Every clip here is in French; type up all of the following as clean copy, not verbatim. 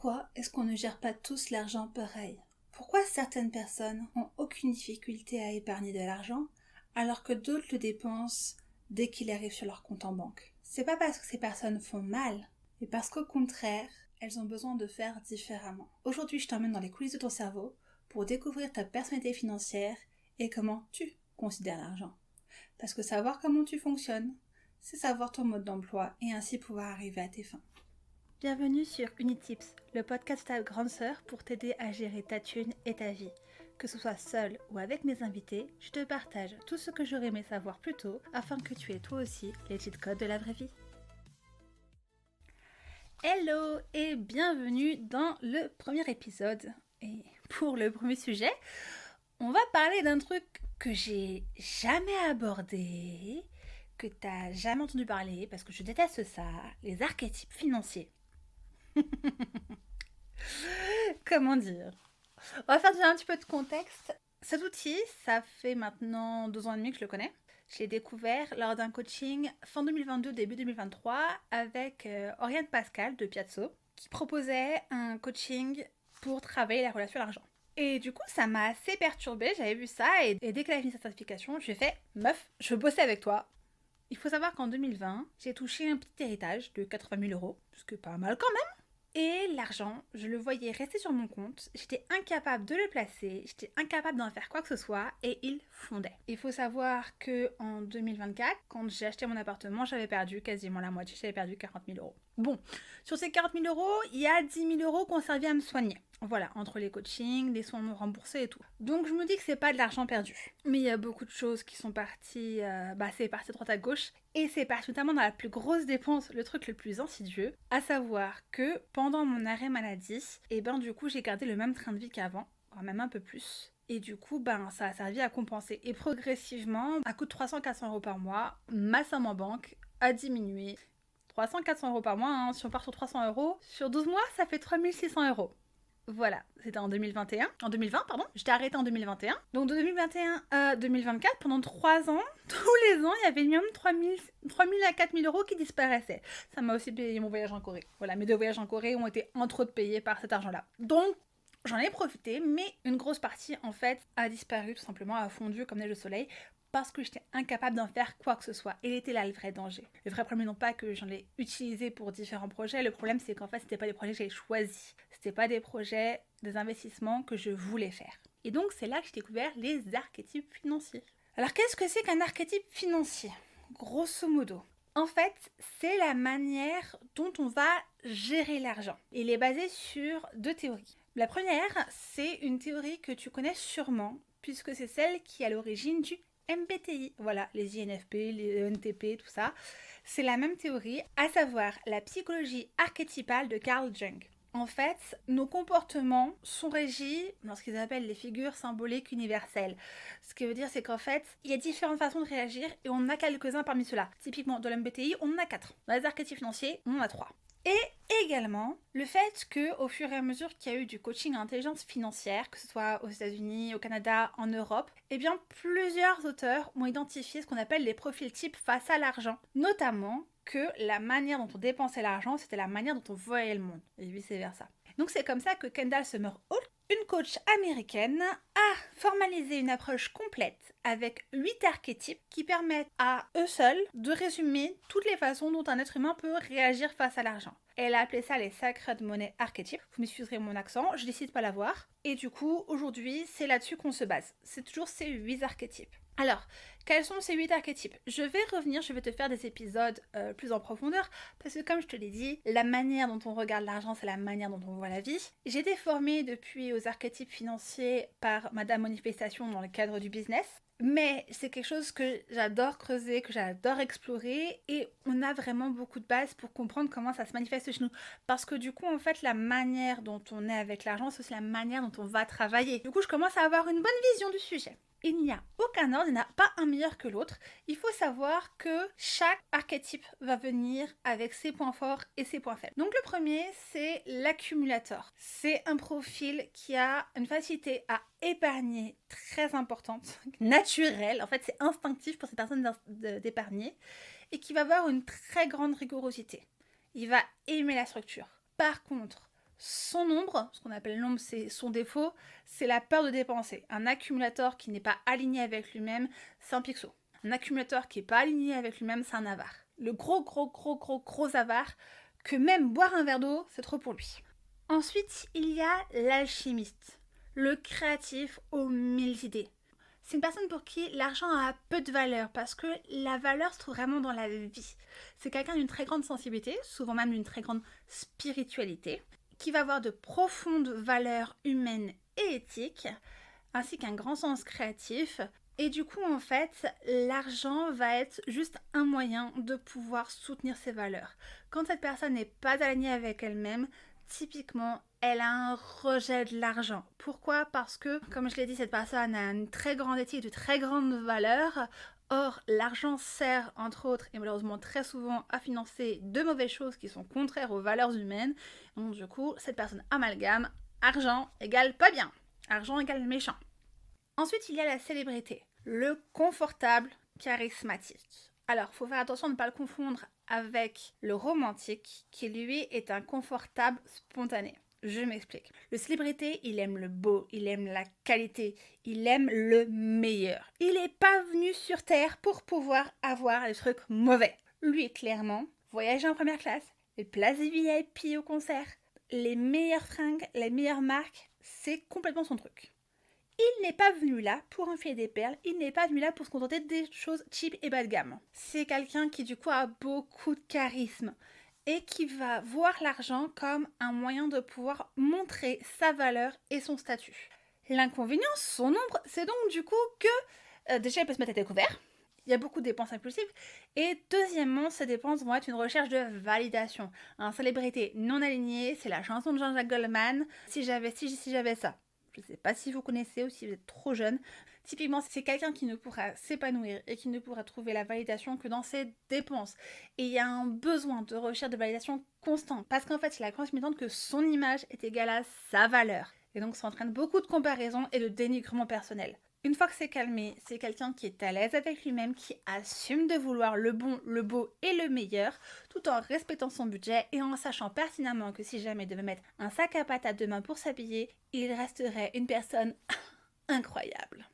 Pourquoi est-ce qu'on ne gère pas tous l'argent pareil? Pourquoi certaines personnes ont aucune difficulté à épargner de l'argent alors que d'autres le dépensent dès qu'il arrive sur leur compte en banque? C'est pas parce que ces personnes font mal, mais parce qu'au contraire, elles ont besoin de faire différemment. Aujourd'hui, je t'emmène dans les coulisses de ton cerveau pour découvrir ta personnalité financière et comment tu considères l'argent. Parce que savoir comment tu fonctionnes, c'est savoir ton mode d'emploi et ainsi pouvoir arriver à tes fins. Bienvenue sur Unitips, le podcast de ta grande sœur pour t'aider à gérer ta thune et ta vie. Que ce soit seul ou avec mes invités, je te partage tout ce que j'aurais aimé savoir plus tôt afin que tu aies toi aussi les cheat codes de la vraie vie. Hello et bienvenue dans le premier épisode. Et pour le premier sujet, on va parler d'un truc que j'ai jamais abordé, que t'as jamais entendu parler parce que je déteste ça, les archétypes financiers. Comment dire? On va faire déjà un petit peu de contexte. Cet outil, ça fait maintenant 2 ans et demi que je le connais. Je l'ai découvert lors d'un coaching fin 2022, début 2023 avec Oriane Pascal de Piazzo qui proposait un coaching pour travailler la relation à l'argent. Et du coup, ça m'a assez perturbée, j'avais vu ça et dès qu'elle a fini sa certification, je lui ai fait « Meuf, je veux bosser avec toi ». Il faut savoir qu'en 2020, j'ai touché un petit héritage de 80 000 €, ce qui est pas mal quand même. Et l'argent, je le voyais rester sur mon compte, j'étais incapable de le placer, j'étais incapable d'en faire quoi que ce soit et il fondait. Il faut savoir que en 2024, quand j'ai acheté mon appartement, j'avais perdu quasiment la moitié, j'avais perdu 40 000 €. Bon, sur ces 40 000 €, il y a 10 000 € qui ont servi à me soigner. Voilà, entre les coachings, les soins non remboursés et tout. Donc je me dis que c'est pas de l'argent perdu. Mais il y a beaucoup de choses qui sont parties, c'est parti de droite à gauche. Et c'est parti notamment dans la plus grosse dépense, le truc le plus insidieux, à savoir que pendant mon arrêt maladie, du coup j'ai gardé le même train de vie qu'avant, voire même un peu plus. Et du coup, ça a servi à compenser. Et progressivement, à coût de 300-400 € par mois, ma somme en banque a diminué. 300-400 € par mois, hein, si on part sur 300 €, sur 12 mois, ça fait 3600 €. Voilà, c'était en 2021. En 2020, pardon. J'étais arrêtée en 2021. Donc de 2021 à 2024, pendant 3 ans, tous les ans, il y avait minimum 3 000 à 4 000 € qui disparaissaient. Ça m'a aussi payé mon voyage en Corée. Voilà, mes 2 voyages en Corée ont été entre autres payés par cet argent-là. Donc, j'en ai profité, mais une grosse partie, en fait, a disparu, tout simplement, a fondu comme neige au soleil, parce que j'étais incapable d'en faire quoi que ce soit. Et était là le vrai danger. Le vrai problème, non pas que j'en ai utilisé pour différents projets, le problème c'est qu'en fait c'était pas des projets que j'avais choisis. C'était pas des projets, des investissements que je voulais faire. Et donc c'est là que j'ai découvert les archétypes financiers. Alors qu'est-ce que c'est qu'un archétype financier? Grosso modo. En fait, c'est la manière dont on va gérer l'argent. Il est basé sur 2 théories. La première, c'est une théorie que tu connais sûrement, puisque c'est celle qui est à l'origine du MBTI, voilà, les INFP, les ENTP, tout ça. C'est la même théorie, à savoir la psychologie archétypale de Carl Jung. En fait, nos comportements sont régis dans ce qu'ils appellent les figures symboliques universelles. Ce qui veut dire, c'est qu'en fait, il y a différentes façons de réagir et on en a quelques-uns parmi ceux-là. Typiquement, dans l'MBTI, on en a 4. Dans les archétypes financiers, on en a 3. Et également, le fait qu'au fur et à mesure qu'il y a eu du coaching à intelligence financière, que ce soit aux États-Unis, au Canada, en Europe, plusieurs auteurs ont identifié ce qu'on appelle les profils types face à l'argent. Notamment que la manière dont on dépensait l'argent, c'était la manière dont on voyait le monde, et vice-versa. Donc c'est comme ça que Kendall Summerhall, une coach américaine, a formalisé une approche complète avec 8 archétypes qui permettent à eux seuls de résumer toutes les façons dont un être humain peut réagir face à l'argent. Elle a appelé ça les Sacred Money Archetypes. Vous m'excuserez mon accent, je décide de pas l'avoir. Et du coup, aujourd'hui, c'est là-dessus qu'on se base. C'est toujours ces 8 archétypes. Alors, quels sont ces 8 archétypes? Je vais te faire des épisodes plus en profondeur, parce que comme je te l'ai dit, la manière dont on regarde l'argent, c'est la manière dont on voit la vie. J'ai été formée depuis aux archétypes financiers par Madame Manifestation dans le cadre du business. Mais c'est quelque chose que j'adore creuser, que j'adore explorer, et on a vraiment beaucoup de bases pour comprendre comment ça se manifeste chez nous. Parce que du coup, en fait, la manière dont on est avec l'argent, c'est aussi la manière dont on va travailler. Du coup, je commence à avoir une bonne vision du sujet. Il n'y a aucun ordre, il n'y en a pas un meilleur que l'autre. Il faut savoir que chaque archétype va venir avec ses points forts et ses points faibles. Donc le premier, c'est l'accumulateur. C'est un profil qui a une facilité à épargner très importante, naturelle. En fait, c'est instinctif pour ces personnes d'épargner et qui va avoir une très grande rigorosité. Il va aimer la structure. Par contre, Son ombre, ce qu'on appelle l'ombre, c'est son défaut, c'est la peur de dépenser. Un accumulateur qui n'est pas aligné avec lui-même, c'est un Picsou. Un accumulateur qui n'est pas aligné avec lui-même, c'est un avare. Le gros avare, que même boire un verre d'eau, c'est trop pour lui. Ensuite, il y a l'alchimiste, le créatif aux 1000 idées. C'est une personne pour qui l'argent a peu de valeur parce que la valeur se trouve vraiment dans la vie. C'est quelqu'un d'une très grande sensibilité, souvent même d'une très grande spiritualité, qui va avoir de profondes valeurs humaines et éthiques, ainsi qu'un grand sens créatif. Et du coup, en fait, l'argent va être juste un moyen de pouvoir soutenir ses valeurs. Quand cette personne n'est pas alignée avec elle-même, typiquement, elle a un rejet de l'argent. Pourquoi? Parce que, comme je l'ai dit, cette personne a une très grande éthique, de très grandes valeurs. Or, l'argent sert, entre autres, et malheureusement très souvent, à financer de mauvaises choses qui sont contraires aux valeurs humaines. Donc, du coup, cette personne amalgame argent égale pas bien, argent égale méchant. Ensuite, il y a la célébrité, le confortable charismatique. Alors, il faut faire attention de ne pas le confondre avec le romantique, qui lui est un confortable spontané. Je m'explique. Le célébrité, il aime le beau, il aime la qualité, il aime le meilleur. Il n'est pas venu sur Terre pour pouvoir avoir des trucs mauvais. Lui, clairement, voyager en première classe, les places VIP au concert, les meilleures fringues, les meilleures marques, c'est complètement son truc. Il n'est pas venu là pour enfiler des perles, il n'est pas venu là pour se contenter des choses cheap et bas de gamme. C'est quelqu'un qui du coup a beaucoup de charisme et qui va voir l'argent comme un moyen de pouvoir montrer sa valeur et son statut. L'inconvénient, son nombre, c'est donc du coup que déjà il peut se mettre à découvert, il y a beaucoup de dépenses impulsives, et deuxièmement, ces dépenses vont être une recherche de validation. Un célébrité non alignée, c'est la chanson de Jean-Jacques Goldman, si j'avais ça. Je ne sais pas si vous connaissez ou si vous êtes trop jeune. Typiquement, c'est quelqu'un qui ne pourra s'épanouir et qui ne pourra trouver la validation que dans ses dépenses. Et il y a un besoin de recherche de validation constant. Parce qu'en fait, il a la croyance militante que son image est égale à sa valeur. Et donc, ça entraîne beaucoup de comparaisons et de dénigrement personnel. Une fois que c'est calmé, c'est quelqu'un qui est à l'aise avec lui-même, qui assume de vouloir le bon, le beau et le meilleur, tout en respectant son budget et en sachant pertinemment que si jamais il devait mettre un sac à patates demain pour s'habiller, il resterait une personne incroyable.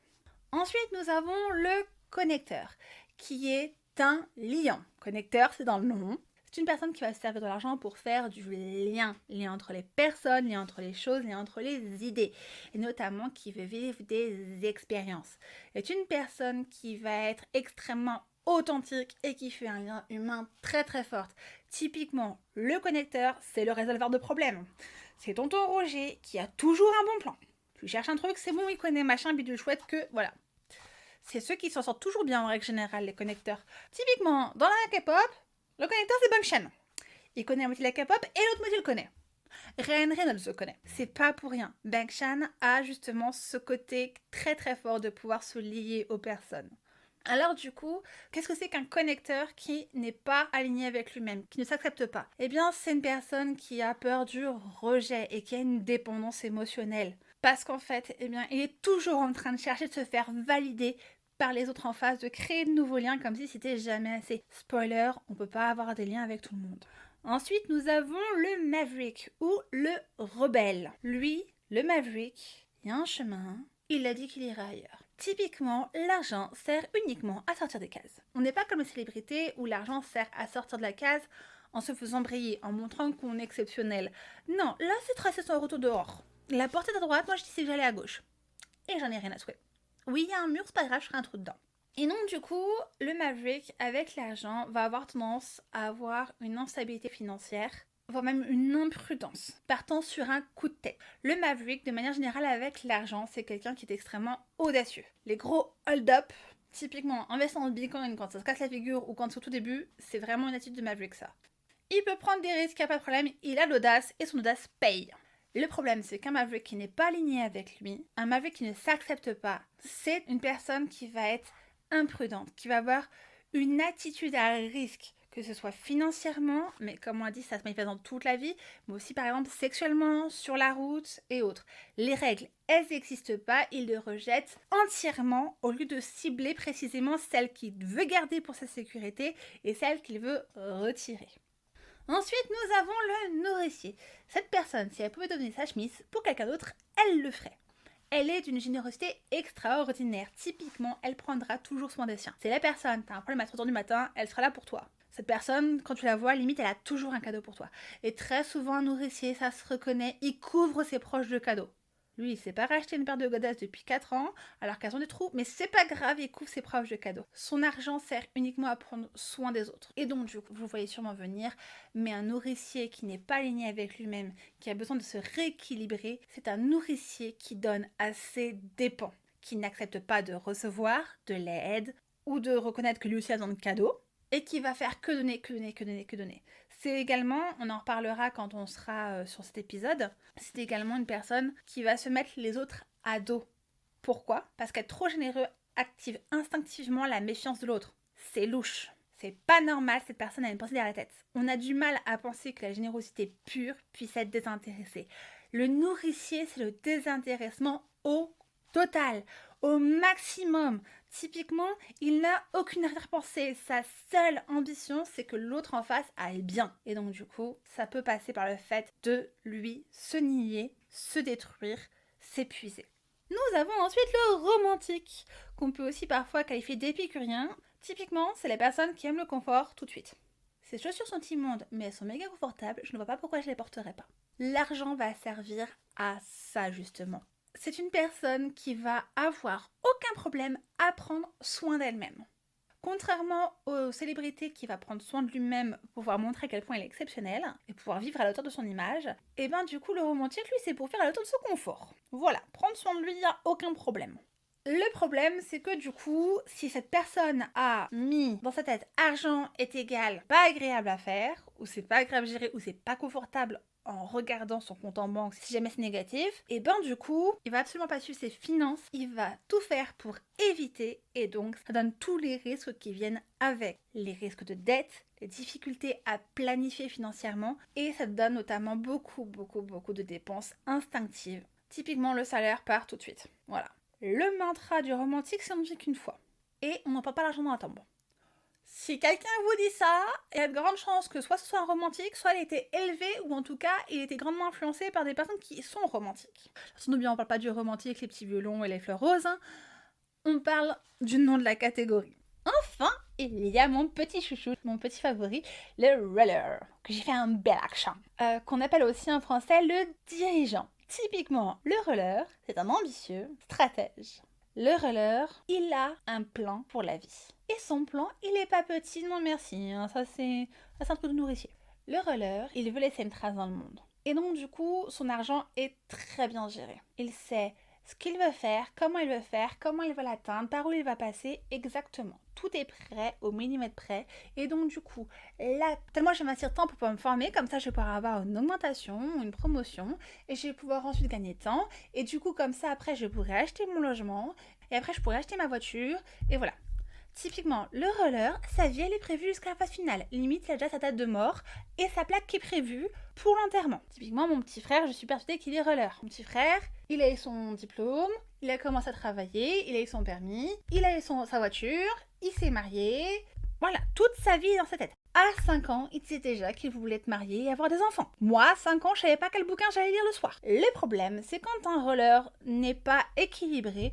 Ensuite, nous avons le connecteur, qui est un liant. Connecteur, c'est dans le nom. C'est une personne qui va se servir de l'argent pour faire du lien. Lien entre les personnes, lien entre les choses, lien entre les idées. Et notamment qui veut vivre des expériences. C'est une personne qui va être extrêmement authentique et qui fait un lien humain très très fort. Typiquement, le connecteur, c'est le résolveur de problèmes. C'est tonton Roger qui a toujours un bon plan. Tu cherches un truc, c'est bon, il connaît machin, bidule chouette, que voilà. C'est ceux qui s'en sortent toujours bien en règle générale, les connecteurs. Typiquement, dans la K-pop, le connecteur c'est Bang Chan. Il connaît la moitié de la K-pop et l'autre moitié le connaît. Ryan Reynolds se connaît. C'est pas pour rien. Bang Chan a justement ce côté très très fort de pouvoir se lier aux personnes. Alors du coup, qu'est-ce que c'est qu'un connecteur qui n'est pas aligné avec lui-même, qui ne s'accepte pas? Eh bien, c'est une personne qui a peur du rejet et qui a une dépendance émotionnelle. Parce qu'en fait, eh bien, il est toujours en train de chercher de se faire valider par les autres en face, de créer de nouveaux liens comme si c'était jamais assez. Spoiler, on peut pas avoir des liens avec tout le monde. Ensuite, nous avons le Maverick ou le rebelle. Lui, le Maverick, il y a un chemin, il a dit qu'il irait ailleurs. Typiquement, l'argent sert uniquement à sortir des cases. On n'est pas comme les célébrités où l'argent sert à sortir de la case en se faisant briller, en montrant qu'on est exceptionnel. Non, là c'est tracer son retour dehors. La porte est à droite, moi je disais que j'allais à gauche. Et j'en ai rien à souhaiter. Oui, il y a un mur, c'est pas grave, je ferai un trou dedans. Et donc du coup, le Maverick, avec l'argent, va avoir tendance à avoir une instabilité financière, voire même une imprudence, partant sur un coup de tête. Le Maverick, de manière générale, avec l'argent, c'est quelqu'un qui est extrêmement audacieux. Les gros hold-up, typiquement investir dans le Bitcoin quand ça se casse la figure ou quand c'est au tout début, c'est vraiment une attitude de Maverick ça. Il peut prendre des risques, il n'y a pas de problème, il a l'audace et son audace paye. Le problème, c'est qu'un Maverick qui n'est pas aligné avec lui, un Maverick qui ne s'accepte pas, c'est une personne qui va être imprudente, qui va avoir une attitude à risque, que ce soit financièrement, mais comme on a dit, ça se manifeste dans toute la vie, mais aussi par exemple sexuellement, sur la route et autres. Les règles, elles n'existent pas, il les rejette entièrement au lieu de cibler précisément celles qu'il veut garder pour sa sécurité et celles qu'il veut retirer. Ensuite, nous avons le nourricier. Cette personne, si elle pouvait donner sa chemise pour quelqu'un d'autre, elle le ferait. Elle est d'une générosité extraordinaire. Typiquement, elle prendra toujours soin des siens. C'est la personne, t'as un problème à 3h du matin, elle sera là pour toi. Cette personne, quand tu la vois, limite, elle a toujours un cadeau pour toi. Et très souvent, un nourricier, ça se reconnaît, il couvre ses proches de cadeaux. Lui, il s'est pas racheté une paire de godasses depuis 4 ans, alors qu'elles ont des trous, mais c'est pas grave, il couvre ses proches de cadeaux. Son argent sert uniquement à prendre soin des autres. Et donc, vous le voyez sûrement venir, mais un nourricier qui n'est pas aligné avec lui-même, qui a besoin de se rééquilibrer, c'est un nourricier qui donne à ses dépens, qui n'accepte pas de recevoir de l'aide ou de reconnaître que lui aussi a besoin de cadeaux, et qui va faire que donner, que donner, que donner, que donner. C'est également, on en reparlera quand on sera sur cet épisode, c'est également une personne qui va se mettre les autres à dos. Pourquoi ? Parce qu'être trop généreux active instinctivement la méfiance de l'autre. C'est louche. C'est pas normal, cette personne a une pensée derrière la tête. On a du mal à penser que la générosité pure puisse être désintéressée. Le nourricier, c'est le désintéressement au total, au maximum. Typiquement, il n'a aucune arrière-pensée. Sa seule ambition, c'est que l'autre en face aille bien. Et donc du coup, ça peut passer par le fait de lui se nier, se détruire, s'épuiser. Nous avons ensuite le romantique, qu'on peut aussi parfois qualifier d'épicurien. Typiquement, c'est la personne qui aime le confort tout de suite. Ses chaussures sont immondes, mais elles sont méga confortables, je ne vois pas pourquoi je les porterais pas. L'argent va servir à ça justement. C'est une personne qui va avoir aucun problème à prendre soin d'elle-même. Contrairement aux célébrités qui va prendre soin de lui-même pour pouvoir montrer à quel point il est exceptionnel et pouvoir vivre à la hauteur de son image, et ben du coup le romantique lui c'est pour faire à la hauteur de son confort. Voilà, prendre soin de lui, il n'y a aucun problème. Le problème, c'est que du coup, si cette personne a mis dans sa tête argent est égal pas agréable à faire, ou c'est pas agréable à gérer, ou c'est pas confortable en regardant son compte en banque si jamais c'est négatif, et ben du coup, il va absolument pas suivre ses finances, il va tout faire pour éviter, et donc ça donne tous les risques qui viennent avec. Les risques de dette, les difficultés à planifier financièrement, et ça donne notamment beaucoup de dépenses instinctives. Typiquement, le salaire part tout de suite. Voilà. Le mantra du romantique, c'est on ne vit qu'une fois. Et on n'en prend pas l'argent dans la tombe. Si quelqu'un vous dit ça, il y a de grandes chances que soit ce soit un romantique, soit il a été élevé, ou en tout cas, il a été grandement influencé par des personnes qui sont romantiques. N'oublions, on parle pas du romantique, les petits violons et les fleurs roses. Hein. On parle du nom de la catégorie. Enfin, il y a mon petit chouchou, mon petit favori, le roller, que j'ai fait un bel accent, qu'on appelle aussi en français le dirigeant. Typiquement, le roller, c'est un ambitieux stratège. Le roller, il a un plan pour la vie. Et son plan, il est pas petit, non merci, hein, ça c'est un truc de nourricier. Le roller, il veut laisser une trace dans le monde. Et donc du coup, son argent est très bien géré. Il sait ce qu'il veut faire, comment il veut l'atteindre, par où il va passer exactement. Tout est prêt, au millimètre près. Et donc du coup, là, tellement je vais m'investir temps pour pouvoir me former, comme ça je vais pouvoir avoir une augmentation, une promotion, et je vais pouvoir ensuite gagner temps. Et du coup, comme ça, après, je pourrai acheter mon logement, et après, je pourrai acheter ma voiture, et voilà. Typiquement, le roller, sa vie elle est prévue jusqu'à la phase finale. Limite, il a déjà sa date de mort et sa plaque qui est prévue pour l'enterrement. Typiquement, mon petit frère, je suis persuadée qu'il est roller. Mon petit frère, il a eu son diplôme, il a commencé à travailler, il a eu son permis, il a eu sa voiture, il s'est marié. Voilà, toute sa vie est dans sa tête. À 5 ans, il disait déjà qu'il voulait être marié et avoir des enfants. Moi, à 5 ans, je savais pas quel bouquin j'allais lire le soir. Le problème, c'est quand un roller n'est pas équilibré,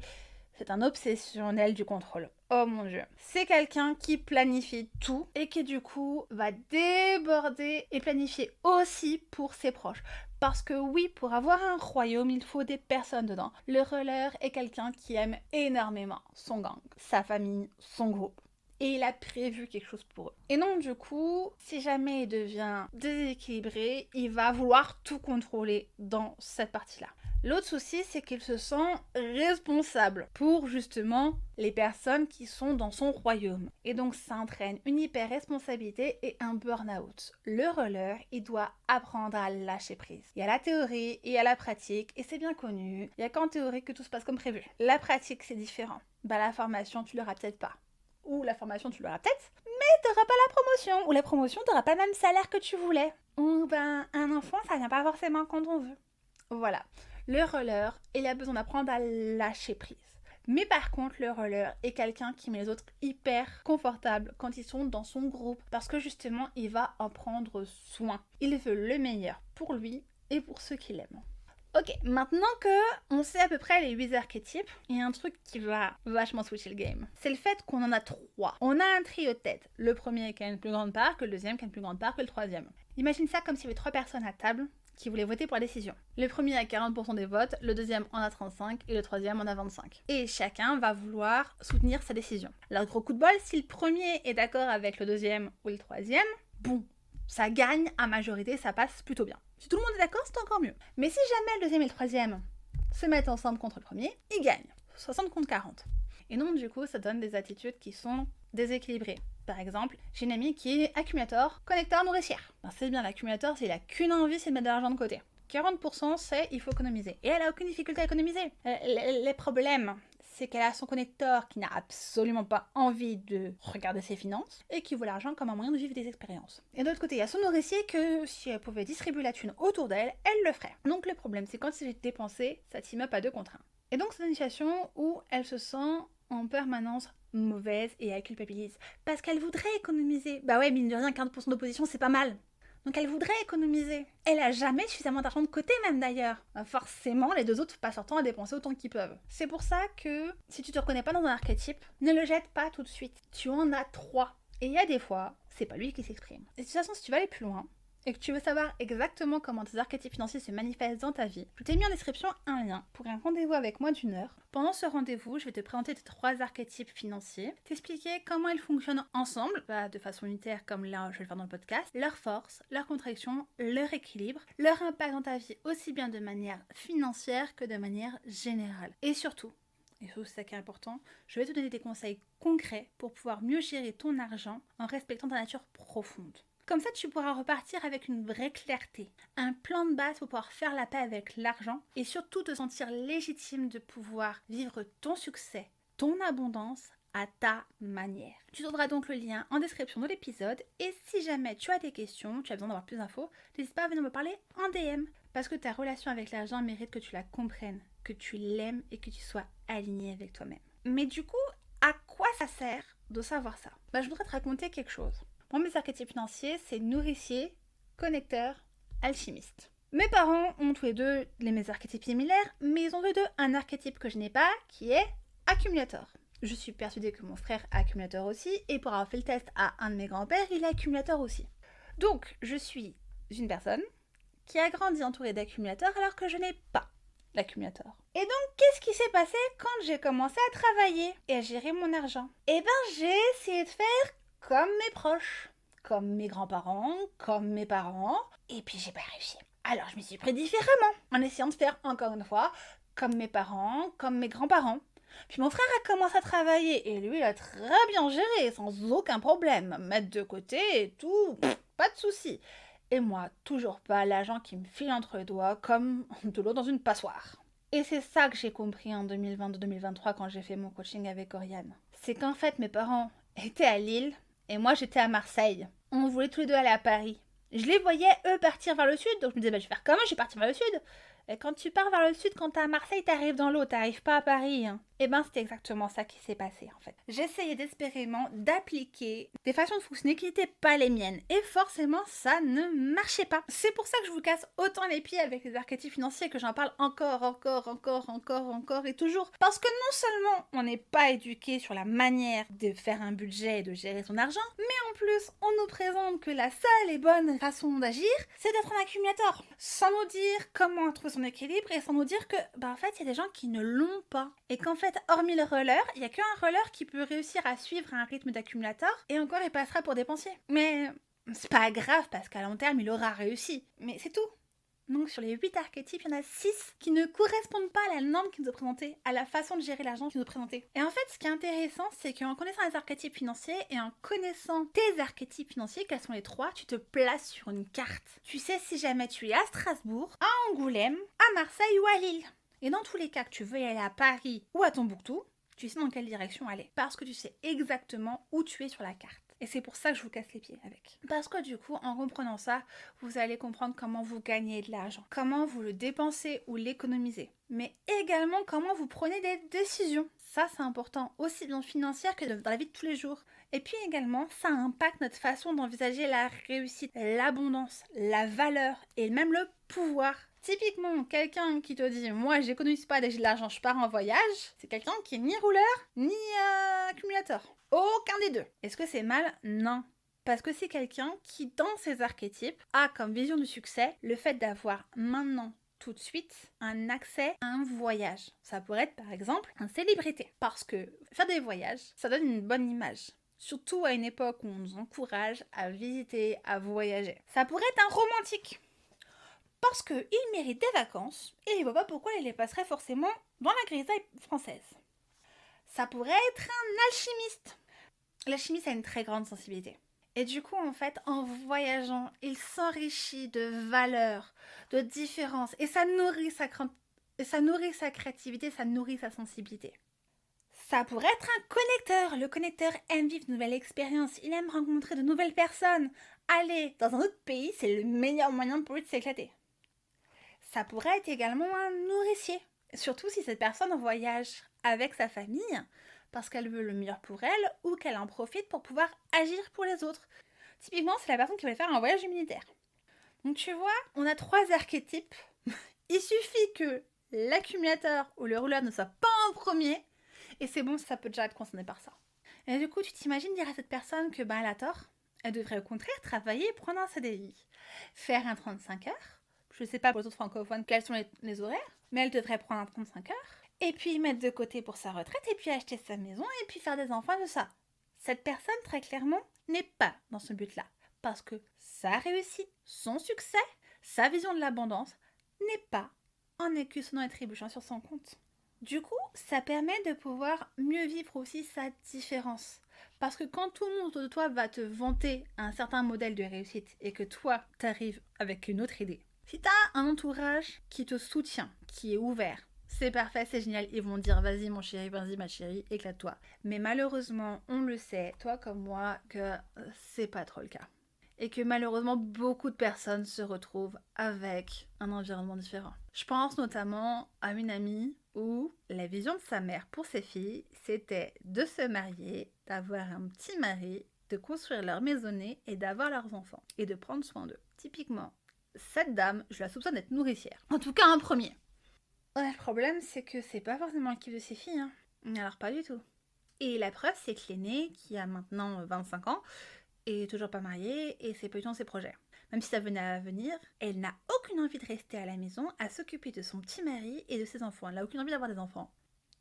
c'est un obsessionnel du contrôle. Oh mon dieu. C'est quelqu'un qui planifie tout et qui du coup va déborder et planifier aussi pour ses proches. Parce que oui, pour avoir un royaume, il faut des personnes dedans. Le roller est quelqu'un qui aime énormément son gang, sa famille, son groupe. Et il a prévu quelque chose pour eux. Et donc du coup, si jamais il devient déséquilibré, il va vouloir tout contrôler dans cette partie-là. L'autre souci, c'est qu'il se sent responsable pour justement les personnes qui sont dans son royaume. Et donc ça entraîne une hyper-responsabilité et un burn-out. Le roller, il doit apprendre à lâcher prise. Il y a la théorie et il y a la pratique, et c'est bien connu. Il n'y a qu'en théorie que tout se passe comme prévu. La pratique, c'est différent. La formation, tu l'auras peut-être pas. Ou la formation, tu l'auras peut-être, mais tu n'auras pas la promotion. Ou la promotion, tu n'auras pas le même salaire que tu voulais. Ou un enfant, ça vient pas forcément quand on veut. Voilà. Le roller, il a besoin d'apprendre à lâcher prise. Mais par contre, le roller est quelqu'un qui met les autres hyper confortables quand ils sont dans son groupe parce que justement, il va en prendre soin. Il veut le meilleur pour lui et pour ceux qui l'aiment. Ok, maintenant que on sait à peu près les 8 archétypes, il y a un truc qui va vachement switcher le game. C'est le fait qu'on en a 3. On a un trio de tête. Le premier qui a une plus grande part que le deuxième qui a une plus grande part que le troisième. Imagine ça comme s'il y avait 3 personnes à table qui voulaient voter pour la décision. Le premier a 40% des votes, le deuxième en a 35 et le troisième en a 25. Et chacun va vouloir soutenir sa décision. Alors gros coup de bol, si le premier est d'accord avec le deuxième ou le troisième, bon, ça gagne à majorité, ça passe plutôt bien. Si tout le monde est d'accord, c'est encore mieux. Mais si jamais le deuxième et le troisième se mettent ensemble contre le premier, ils gagnent. 60 contre 40. Et donc du coup, ça donne des attitudes qui sont déséquilibrées. Par exemple, j'ai une amie qui est accumulateur, connecteur, nourricière. Ben, c'est bien, l'accumulateur, c'est il a qu'une envie, c'est de mettre de l'argent de côté. 40% c'est il faut économiser. Et elle a aucune difficulté à économiser. Les problèmes, c'est qu'elle a son connecteur qui n'a absolument pas envie de regarder ses finances et qui voit l'argent comme un moyen de vivre des expériences. Et de l'autre côté, il y a son nourricier que si elle pouvait distribuer la thune autour d'elle, elle le ferait. Donc le problème, c'est quand il s'agit de dépenser, ça team up à 2 contre 1. Et donc c'est une situation où elle se sent en permanence mauvaise et elle culpabilise. Parce qu'elle voudrait économiser. Bah ouais, mine de rien, 40% d'opposition, c'est pas mal. Donc elle voudrait économiser. Elle a jamais suffisamment d'argent de côté même d'ailleurs. Forcément, les deux autres passent leur temps à dépenser autant qu'ils peuvent. C'est pour ça que si tu te reconnais pas dans un archétype, ne le jette pas tout de suite. Tu en as 3. Et il y a des fois, c'est pas lui qui s'exprime. Et de toute façon, si tu vas aller plus loin, et que tu veux savoir exactement comment tes archétypes financiers se manifestent dans ta vie, je t'ai mis en description un lien pour un rendez-vous avec moi d'1 heure. Pendant ce rendez-vous, je vais te présenter tes 3 archétypes financiers, t'expliquer comment ils fonctionnent ensemble, pas de façon unitaire comme là je vais le faire dans le podcast, leurs forces, leurs contractions, leur équilibre, leur impact dans ta vie aussi bien de manière financière que de manière générale. Et surtout, c'est ça qui est important, je vais te donner des conseils concrets pour pouvoir mieux gérer ton argent en respectant ta nature profonde. Comme ça, tu pourras repartir avec une vraie clarté, un plan de base pour pouvoir faire la paix avec l'argent et surtout te sentir légitime de pouvoir vivre ton succès, ton abondance à ta manière. Tu trouveras donc le lien en description de l'épisode et si jamais tu as des questions, tu as besoin d'avoir plus d'infos, n'hésite pas à venir me parler en DM parce que ta relation avec l'argent mérite que tu la comprennes, que tu l'aimes et que tu sois aligné avec toi-même. Mais du coup, à quoi ça sert de savoir ça ? Je voudrais te raconter quelque chose. Moi, mes archétypes financiers, c'est nourricier, connecteur, alchimiste. Mes parents ont tous les deux mes archétypes similaires, mais ils ont tous les deux un archétype que je n'ai pas, qui est accumulateur. Je suis persuadée que mon frère est accumulateur aussi, et pour avoir fait le test à un de mes grands-pères, il est accumulateur aussi. Donc, je suis une personne qui a grandi entourée d'accumulateurs alors que je n'ai pas l'accumulateur. Et donc, qu'est-ce qui s'est passé quand j'ai commencé à travailler et à gérer mon argent ? J'ai essayé de faire comme mes proches, comme mes grands-parents, comme mes parents, et puis j'ai pas réussi. Alors je m'y suis pris différemment, en essayant de faire encore une fois comme mes parents, comme mes grands-parents. Puis mon frère a commencé à travailler, et lui il a très bien géré, sans aucun problème, mettre de côté et tout, pas de souci. Et moi, toujours pas l'argent qui me file entre les doigts comme de l'eau dans une passoire. Et c'est ça que j'ai compris en 2022-2023 quand j'ai fait mon coaching avec Oriane. C'est qu'en fait mes parents étaient à Lille, et moi j'étais à Marseille. On voulait tous les deux aller à Paris. Je les voyais eux partir vers le sud, donc je me disais je vais faire comment, je vais partir vers le sud. Et quand tu pars vers le sud, quand t'es à Marseille, t'arrives dans l'eau, t'arrives pas à Paris. Et c'était exactement ça qui s'est passé en fait. J'essayais désespérément d'appliquer des façons de fonctionner qui n'étaient pas les miennes. Et forcément, ça ne marchait pas. C'est pour ça que je vous casse autant les pieds avec les archétypes financiers, que j'en parle encore et toujours. Parce que non seulement on n'est pas éduqué sur la manière de faire un budget et de gérer son argent, mais en plus, on nous présente que la seule et bonne façon d'agir, c'est d'être un accumulateur. Sans nous dire comment trouver son équilibre et sans nous dire que, en fait, il y a des gens qui ne l'ont pas. Et qu'en fait, hormis le roller, il n'y a qu'un roller qui peut réussir à suivre un rythme d'accumulateur et encore il passera pour dépensier. Mais c'est pas grave parce qu'à long terme, il aura réussi. Mais c'est tout. Donc sur les 8 archétypes, il y en a 6 qui ne correspondent pas à la norme qui nous est présentée, à la façon de gérer l'argent qui nous est présentée. Et en fait, ce qui est intéressant, c'est qu'en connaissant les archétypes financiers et en connaissant tes archétypes financiers, quels sont les 3, tu te places sur une carte. Tu sais si jamais tu es à Strasbourg, à Angoulême, à Marseille ou à Lille. Et dans tous les cas que tu veux y aller à Paris ou à Tombouctou, tu sais dans quelle direction aller. Parce que tu sais exactement où tu es sur la carte. Et c'est pour ça que je vous casse les pieds avec. Parce que du coup, en comprenant ça, vous allez comprendre comment vous gagnez de l'argent, comment vous le dépensez ou l'économisez, mais également comment vous prenez des décisions. Ça, c'est important, aussi bien financière que dans la vie de tous les jours. Et puis également, ça impacte notre façon d'envisager la réussite, l'abondance, la valeur et même le pouvoir. Typiquement, quelqu'un qui te dit « Moi, j'économise pas dès que j'ai de l'argent, je pars en voyage », c'est quelqu'un qui est ni rouleur, ni accumulateur. Aucun des deux. Est-ce que c'est mal? Non. Parce que c'est quelqu'un qui, dans ses archétypes, a comme vision du succès le fait d'avoir maintenant, tout de suite, un accès à un voyage. Ça pourrait être, par exemple, une célébrité. Parce que faire des voyages, ça donne une bonne image. Surtout à une époque où on nous encourage à visiter, à voyager. Ça pourrait être un romantique. Parce qu'il mérite des vacances et il ne voit pas pourquoi il les passerait forcément dans la grisaille française. Ça pourrait être un alchimiste. L'alchimiste a une très grande sensibilité. Et du coup, en fait, en voyageant, il s'enrichit de valeurs, de différences. Et ça nourrit sa créativité, ça nourrit sa sensibilité. Ça pourrait être un connecteur. Le connecteur aime vivre de nouvelles expériences. Il aime rencontrer de nouvelles personnes. Aller dans un autre pays, c'est le meilleur moyen pour lui de s'éclater. Ça pourrait être également un nourricier. Surtout si cette personne voyage avec sa famille parce qu'elle veut le meilleur pour elle ou qu'elle en profite pour pouvoir agir pour les autres. Typiquement, c'est la personne qui va faire un voyage humanitaire. Donc tu vois, on a 3 archétypes. Il suffit que l'accumulateur ou le rouleur ne soit pas en premier et c'est bon, ça peut déjà être concerné par ça. Et du coup, tu t'imagines dire à cette personne que elle a tort. Elle devrait au contraire travailler et prendre un CDI. Faire un 35 heures. Je ne sais pas pour les autres francophones quels sont les horaires, mais elle devrait prendre un 35 heures. Et puis mettre de côté pour sa retraite, et puis acheter sa maison, et puis faire des enfants de ça. Cette personne, très clairement, n'est pas dans ce but-là. Parce que sa réussite, son succès, sa vision de l'abondance, n'est pas en écussonnant et trébuchant sur son compte. Du coup, ça permet de pouvoir mieux vivre aussi sa différence. Parce que quand tout le monde autour de toi va te vanter un certain modèle de réussite et que toi, t'arrives avec une autre idée, si t'as un entourage qui te soutient, qui est ouvert, c'est parfait, c'est génial, ils vont dire vas-y mon chéri, vas-y ma chérie, éclate-toi. Mais malheureusement, on le sait, toi comme moi, que c'est pas trop le cas. Et que malheureusement, beaucoup de personnes se retrouvent avec un environnement différent. Je pense notamment à une amie où la vision de sa mère pour ses filles, c'était de se marier, d'avoir un petit mari, de construire leur maisonnée et d'avoir leurs enfants. Et de prendre soin d'eux. Typiquement, cette dame, je la soupçonne d'être nourricière. En tout cas, un premier. Ouais, le problème, c'est que c'est pas forcément le kiff de ses filles. Hein. Alors, pas du tout. Et la preuve, c'est que l'aînée, qui a maintenant 25 ans, est toujours pas mariée et c'est pas du tout dans ses projets. Même si ça venait à venir, elle n'a aucune envie de rester à la maison à s'occuper de son petit mari et de ses enfants. Elle n'a aucune envie d'avoir des enfants.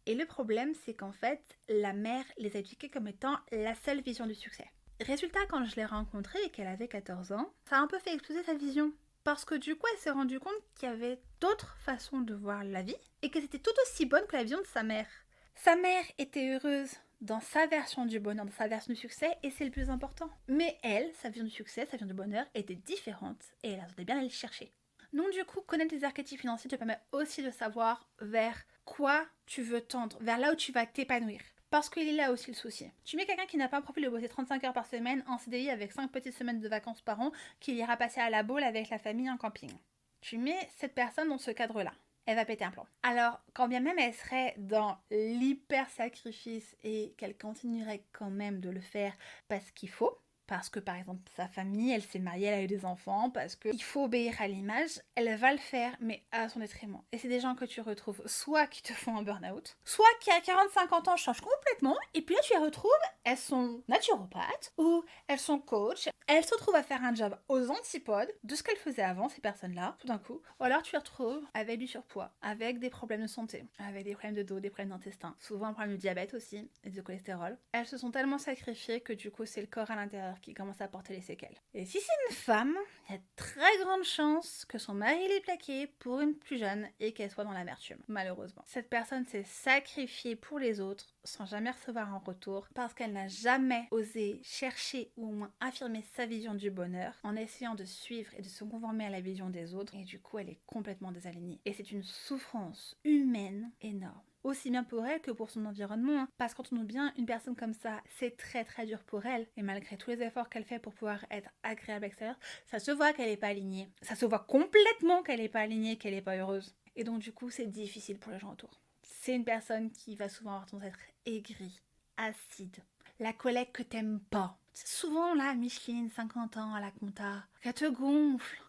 Et le problème, c'est qu'en fait, la mère les a éduqués comme étant la seule vision du succès. Résultat, quand je l'ai rencontrée et qu'elle avait 14 ans, ça a un peu fait exploser sa vision. Parce que du coup, elle s'est rendue compte qu'il y avait d'autres façons de voir la vie et que c'était tout aussi bonne que la vision de sa mère. Sa mère était heureuse dans sa version du bonheur, dans sa version du succès, et c'est le plus important. Mais elle, sa vision du succès, sa vision du bonheur était différente, et elle attendait bien d'aller le chercher. Donc du coup, connaître les archétypes financiers te permet aussi de savoir vers quoi tu veux tendre, vers là où tu vas t'épanouir. Parce qu'il est là aussi le souci. Tu mets quelqu'un qui n'a pas un profil de bosser 35 heures par semaine en CDI avec 5 petites semaines de vacances par an, qui ira passer à la boule avec la famille en camping. Tu mets cette personne dans ce cadre-là. Elle va péter un plomb. Alors, quand bien même elle serait dans l'hyper-sacrifice et qu'elle continuerait quand même de le faire parce qu'il faut, parce que par exemple sa famille, elle s'est mariée, elle a eu des enfants, parce qu'il faut obéir à l'image, elle va le faire, mais à son détriment. Et c'est des gens que tu retrouves soit qui te font un burn-out, soit qui à 40-50 ans changent complètement, et puis là tu les retrouves, elles sont naturopathes, ou elles sont coachs, elles se retrouvent à faire un job aux antipodes de ce qu'elles faisaient avant, ces personnes-là, tout d'un coup. Ou alors tu les retrouves avec du surpoids, avec des problèmes de santé, avec des problèmes de dos, des problèmes d'intestin, souvent un problème de diabète aussi, et de cholestérol. Elles se sont tellement sacrifiées que du coup c'est le corps à l'intérieur qui commence à porter les séquelles. Et si c'est une femme, il y a de très grandes chances que son mari l'ait plaquée pour une plus jeune et qu'elle soit dans l'amertume, malheureusement. Cette personne s'est sacrifiée pour les autres sans jamais recevoir en retour parce qu'elle n'a jamais osé chercher ou au moins affirmer sa vision du bonheur en essayant de suivre et de se conformer à la vision des autres et du coup elle est complètement désalignée. Et c'est une souffrance humaine énorme. aussi bien pour elle que pour son environnement. Hein. Parce qu'entendons bien, une personne comme ça, c'est très très dur pour elle. Et malgré tous les efforts qu'elle fait pour pouvoir être agréable à l'extérieur, ça se voit qu'elle n'est pas alignée. Ça se voit complètement qu'elle n'est pas alignée, qu'elle n'est pas heureuse. Et donc du coup, c'est difficile pour les gens autour. C'est une personne qui va souvent avoir tendance à être aigrie, acide. La collègue que t'aimes pas. C'est souvent là, Micheline, 50 ans, à la compta, qu'elle te gonfle.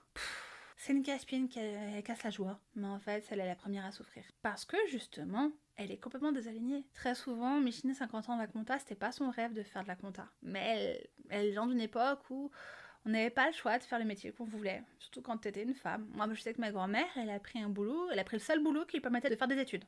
C'est une casse-pienne qui casse la joie, mais en fait, elle est la première à souffrir. Parce que justement, elle est complètement désalignée. Très souvent, Micheline, 50 ans à la compta, c'était pas son rêve de faire de la compta. Mais elle vient d'une époque où on n'avait pas le choix de faire le métier qu'on voulait, surtout quand t'étais une femme. Moi, je sais que ma grand-mère, elle a pris un boulot, elle a pris le seul boulot qui lui permettait de faire des études.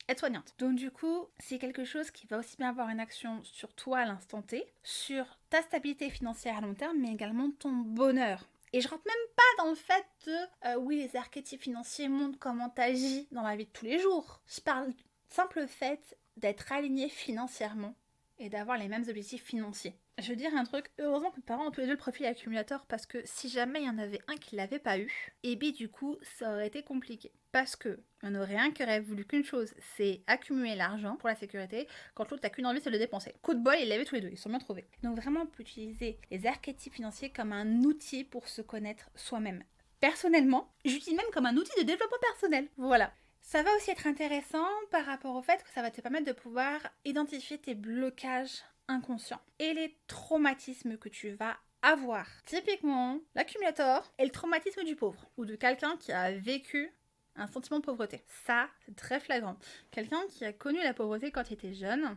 Être soignante. Donc du coup, c'est quelque chose qui va aussi bien avoir une action sur toi à l'instant T, sur ta stabilité financière à long terme, mais également ton bonheur. Et je rentre même pas dans le fait de oui, les archétypes financiers montrent comment t'agis dans la vie de tous les jours. Je parle du simple fait d'être aligné financièrement et d'avoir les mêmes objectifs financiers. Je veux dire un truc, heureusement que mes parents ont tous les deux le profil accumulateur parce que si jamais il y en avait un qui l'avait pas eu, et bien du coup ça aurait été compliqué. Parce que il y en aurait un qui aurait voulu qu'une chose, c'est accumuler l'argent pour la sécurité, quand l'autre n'a qu'une envie, c'est de le dépenser. Coup de bol, ils l'avaient tous les deux, ils sont bien trouvés. Donc vraiment, on peut utiliser les archétypes financiers comme un outil pour se connaître soi-même. Personnellement, j'utilise même comme un outil de développement personnel. Voilà. Ça va aussi être intéressant par rapport au fait que ça va te permettre de pouvoir identifier tes blocages inconscients et les traumatismes que tu vas avoir. Typiquement, l'accumulateur et le traumatisme du pauvre ou de quelqu'un qui a vécu un sentiment de pauvreté. Ça, c'est très flagrant. Quelqu'un qui a connu la pauvreté quand il était jeune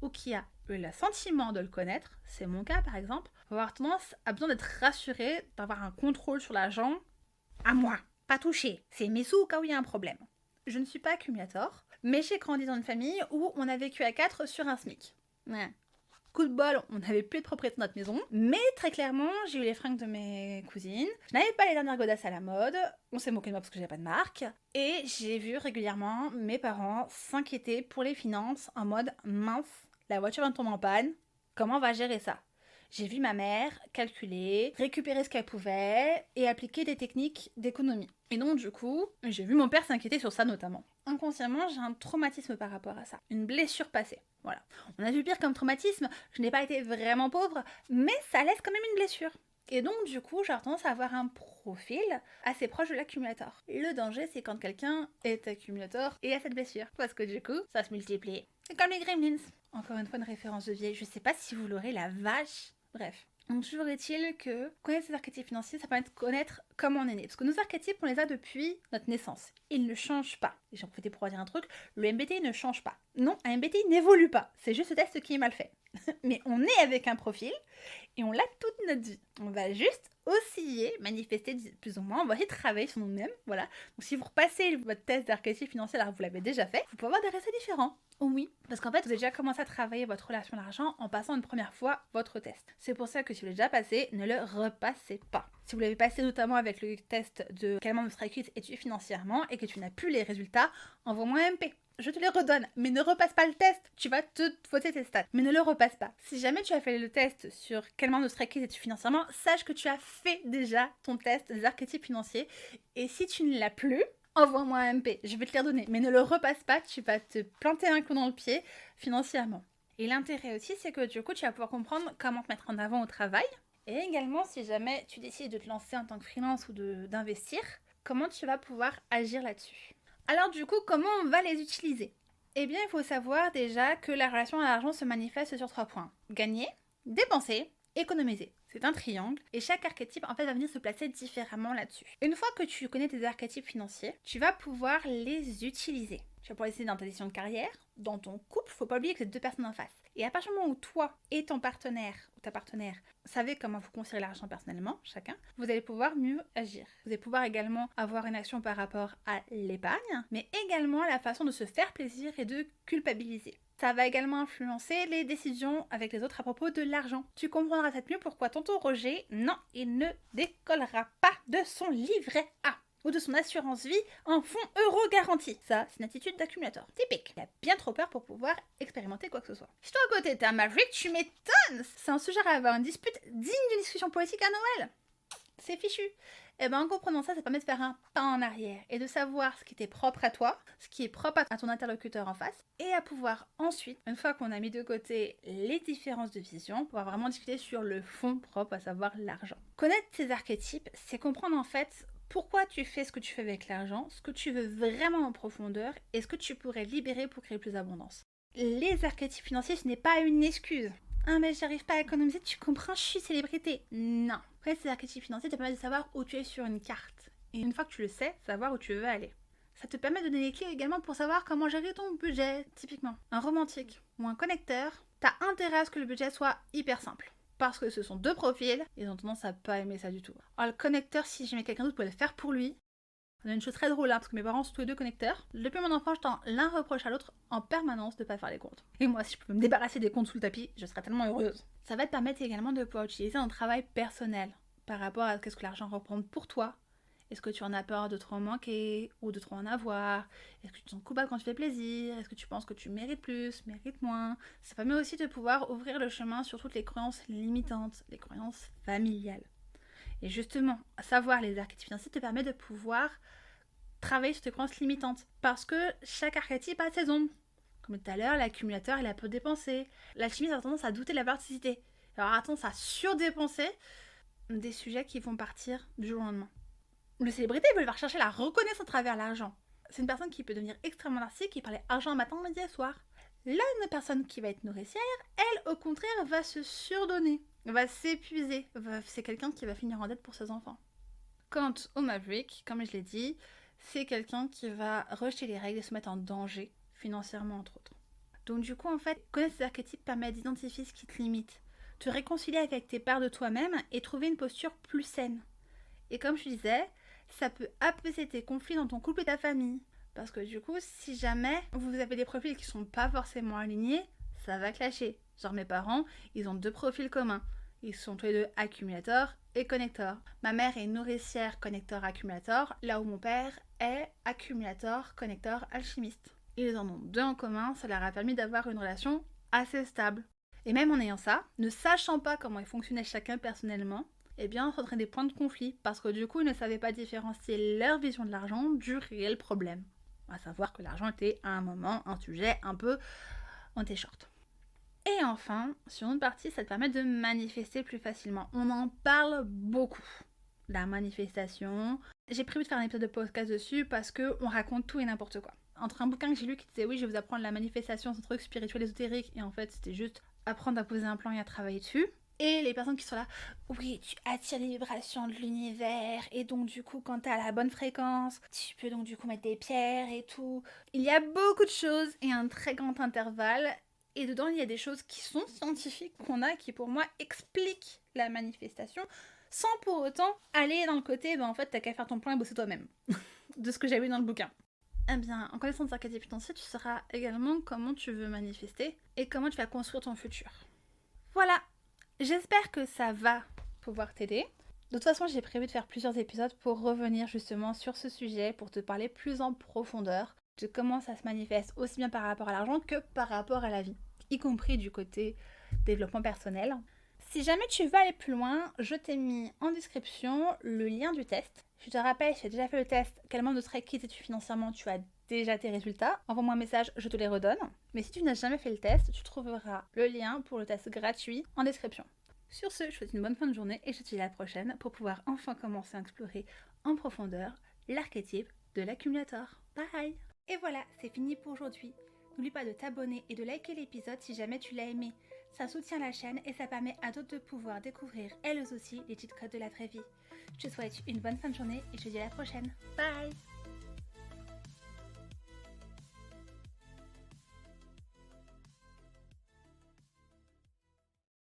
ou qui a eu le sentiment de le connaître, c'est mon cas par exemple, va avoir tendance à besoin d'être rassuré, d'avoir un contrôle sur l'argent. À moi, pas touché. C'est mes sous au cas où il y a un problème. Je ne suis pas accumulateur, mais j'ai grandi dans une famille où on a vécu à 4 sur un SMIC. Ouais. Coup de bol, on n'avait plus de propriété de notre maison, mais très clairement, j'ai eu les fringues de mes cousines, je n'avais pas les dernières godasses à la mode, on s'est moqué de moi parce que j'avais pas de marque, et j'ai vu régulièrement mes parents s'inquiéter pour les finances en mode mince, la voiture vient de tomber en panne, comment on va gérer ça? J'ai vu ma mère calculer, récupérer ce qu'elle pouvait et appliquer des techniques d'économie. Et donc du coup, j'ai vu mon père s'inquiéter sur ça notamment. Inconsciemment, j'ai un traumatisme par rapport à ça, une blessure passée. Voilà. On a vu pire comme traumatisme, je n'ai pas été vraiment pauvre, mais ça laisse quand même une blessure. Et donc du coup, j'ai tendance à avoir un profil assez proche de l'accumulateur. Le danger, c'est quand quelqu'un est accumulateur et a cette blessure, parce que du coup, ça se multiplie. C'est comme les gremlins. Encore une fois, une référence de vieille, je sais pas si vous l'aurez, la vache. Bref. Donc toujours est-il que connaître ces archétypes financiers, ça permet de connaître comment on est né. Parce que nos archétypes, on les a depuis notre naissance. Ils ne changent pas. Et j'en profite pour dire un truc, le MBTI ne change pas. Non, un MBTI n'évolue pas. C'est juste le test qui est mal fait. Mais on est avec un profil et on l'a toute notre vie. On va juste osciller, manifester plus ou moins, on va essayer de travailler sur nous-mêmes, voilà. Donc si vous repassez votre test d'archétype financier alors que vous l'avez déjà fait, vous pouvez avoir des résultats différents. Oui, parce qu'en fait, vous avez déjà commencé à travailler votre relation à l'argent en passant une première fois votre test. C'est pour ça que si vous l'avez déjà passé, ne le repassez pas. Si vous l'avez passé notamment avec le test de quel membre de Strike es-tu financièrement et que tu n'as plus les résultats, envoie-moi un MP. Je te les redonne, mais ne repasse pas le test, tu vas te voter tes stats, mais ne le repasse pas. Si jamais tu as fait le test sur quel membre de Strike es-tu financièrement, sache que tu as fait déjà ton test des archétypes financiers, et si tu ne l'as plus, envoie-moi un MP, je vais te les redonner, mais ne le repasse pas, tu vas te planter un clou dans le pied financièrement. Et l'intérêt aussi, c'est que du coup, tu vas pouvoir comprendre comment te mettre en avant au travail, et également, si jamais tu décides de te lancer en tant que freelance ou d'investir, comment tu vas pouvoir agir là-dessus. Alors du coup, comment on va les utiliser? Eh bien, il faut savoir déjà que la relation à l'argent se manifeste sur 3 points. Gagner, dépenser, économiser. C'est un triangle et chaque archétype en fait va venir se placer différemment là-dessus. Une fois que tu connais tes archétypes financiers, tu vas pouvoir les utiliser. Tu vas pouvoir les utiliser dans ta décision de carrière, dans ton couple, faut pas oublier que c'est 2 personnes en face. Et à partir du moment où toi et ton partenaire ou ta partenaire savez comment vous considérez l'argent personnellement, chacun, vous allez pouvoir mieux agir. Vous allez pouvoir également avoir une action par rapport à l'épargne, mais également à la façon de se faire plaisir et de culpabiliser. Ça va également influencer les décisions avec les autres à propos de l'argent. Tu comprendras peut-être mieux pourquoi tonton Roger, non, il ne décollera pas de son livret A ou de son assurance vie en fonds euro garantie. Ça, c'est une attitude d'accumulateur. Typique. Il a bien trop peur pour pouvoir expérimenter quoi que ce soit. Si toi à côté t'es un Maverick, tu m'étonnes. C'est un sujet à avoir une dispute digne d'une discussion politique à Noël. C'est fichu. Et ben en comprenant ça, ça permet de faire un pas en arrière et de savoir ce qui t'est propre à toi, ce qui est propre à ton interlocuteur en face, et à pouvoir ensuite, une fois qu'on a mis de côté les différences de vision, pouvoir vraiment discuter sur le fond propre, à savoir l'argent. Connaître ces archétypes, c'est comprendre en fait pourquoi tu fais ce que tu fais avec l'argent, ce que tu veux vraiment en profondeur et ce que tu pourrais libérer pour créer plus d'abondance. Les archétypes financiers, ce n'est pas une excuse. Ah mais j'arrive pas à économiser, tu comprends, je suis célébrité. Non. Après, ces archétypes financiers te permettent de savoir où tu es sur une carte. Et une fois que tu le sais, savoir où tu veux aller. Ça te permet de donner les clés également pour savoir comment gérer ton budget, typiquement. Un romantique ou un connecteur, t'as intérêt à ce que le budget soit hyper simple. Parce que ce sont deux profils, ils ont tendance à pas aimer ça du tout. Alors le connecteur, si jamais quelqu'un d'autre pouvait le faire pour lui, on a une chose très drôle, hein, parce que mes parents sont tous les deux connecteurs. Depuis mon enfance, l'un reproche à l'autre en permanence de ne pas faire les comptes. Et moi, si je pouvais me débarrasser des comptes sous le tapis, je serais tellement heureuse. Ça va te permettre également de pouvoir utiliser un travail personnel par rapport à ce que l'argent représente pour toi. Est-ce que tu en as peur de trop en manquer ou de trop en avoir? Est-ce que tu te sens coupable quand tu fais plaisir? Est-ce que tu penses que tu mérites plus, mérites moins? Ça permet aussi de pouvoir ouvrir le chemin sur toutes les croyances limitantes, les croyances familiales. Et justement, savoir les archétypes financiers te permet de pouvoir travailler sur tes croyances limitantes. Parce que chaque archétype a ses ombres. Comme tout à l'heure, l'accumulateur, il a peu dépensé. L'alchimiste a tendance à douter de la praticité. Alors a tendance à surdépenser des sujets qui vont partir du jour au lendemain. Le célébrité veut chercher la reconnaissance à travers l'argent. C'est une personne qui peut devenir extrêmement narcissique, qui parlait argent matin, midi et soir. Là, une personne qui va être nourricière, elle, au contraire, va se surdonner, va s'épuiser. C'est quelqu'un qui va finir en dette pour ses enfants. Quant au Maverick, comme je l'ai dit, c'est quelqu'un qui va rejeter les règles et se mettre en danger, financièrement entre autres. Donc du coup, en fait, connaître ces archétypes permet d'identifier ce qui te limite, te réconcilier avec tes parts de toi-même et trouver une posture plus saine. Et comme je disais, ça peut apaiser tes conflits dans ton couple et ta famille. Parce que du coup, si jamais vous avez des profils qui sont pas forcément alignés, ça va clasher. Genre mes parents, ils ont deux profils communs. Ils sont tous les deux accumulateurs et connecteurs. Ma mère est nourricière connecteur accumulateur, là où mon père est accumulateur connecteur alchimiste. Ils en ont deux en commun, ça leur a permis d'avoir une relation assez stable. Et même en ayant ça, ne sachant pas comment ils fonctionnaient chacun personnellement, eh bien, ça entraînait des points de conflit, parce que du coup, ils ne savaient pas différencier leur vision de l'argent du réel problème. À savoir que l'argent était à un moment un sujet un peu on tes shorts. Et enfin, sur une partie, ça te permet de manifester plus facilement. On en parle beaucoup, la manifestation. J'ai prévu de faire un épisode de podcast dessus parce qu'on raconte tout et n'importe quoi. Entre un bouquin que j'ai lu qui disait oui, je vais vous apprendre la manifestation, c'est un truc spirituel ésotérique, et en fait, c'était juste apprendre à poser un plan et à travailler dessus. Et les personnes qui sont là, oui, tu attires les vibrations de l'univers, et donc du coup, quand t'es à la bonne fréquence, tu peux donc du coup mettre des pierres et tout. Il y a beaucoup de choses et un très grand intervalle. Et dedans, il y a des choses qui sont scientifiques qu'on a, qui pour moi expliquent la manifestation, sans pour autant aller dans le côté, en fait, t'as qu'à faire ton plan et bosser toi-même. De ce que j'ai vu dans le bouquin. Eh bien, en connaissant tes archétypes financiers, tu sauras également comment tu veux manifester et comment tu vas construire ton futur. Voilà, j'espère que ça va pouvoir t'aider. De toute façon, j'ai prévu de faire plusieurs épisodes pour revenir justement sur ce sujet, pour te parler plus en profondeur de comment ça se manifeste aussi bien par rapport à l'argent que par rapport à la vie, y compris du côté développement personnel. Si jamais tu veux aller plus loin, je t'ai mis en description le lien du test. Je te rappelle, si tu as déjà fait le test, quel membre de serait quittes-tu financièrement, tu as déjà tes résultats. Envoie-moi un message, je te les redonne. Mais si tu n'as jamais fait le test, tu trouveras le lien pour le test gratuit en description. Sur ce, je te souhaite une bonne fin de journée et je te dis à la prochaine pour pouvoir enfin commencer à explorer en profondeur l'archétype de l'accumulateur. Bye! Et voilà, c'est fini pour aujourd'hui. N'oublie pas de t'abonner et de liker l'épisode si jamais tu l'as aimé. Ça soutient la chaîne et ça permet à d'autres de pouvoir découvrir elles aussi les cheat codes de la vraie vie. Je te souhaite une bonne fin de journée et je te dis à la prochaine. Bye!